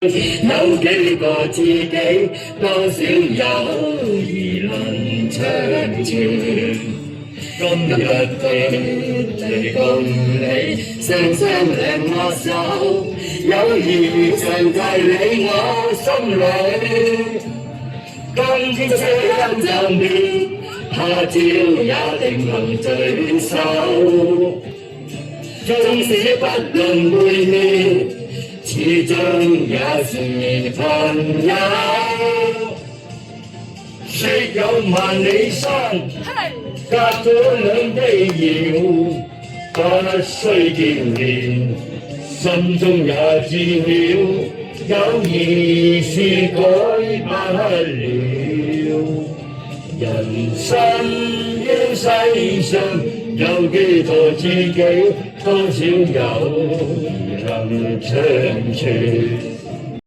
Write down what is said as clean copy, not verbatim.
有幾個知己，多少友誼能長存。今日的共你，雙雙兩握手，友誼常在你我心裏。今天這一暫別，他朝也定能聚首。縱使不能會面，始終也是朋友。雖有萬里山，隔咗兩地遙，不需見面，心中也知曉，友誼是改不了。人生於世上有幾個知己，多少友誼能長存。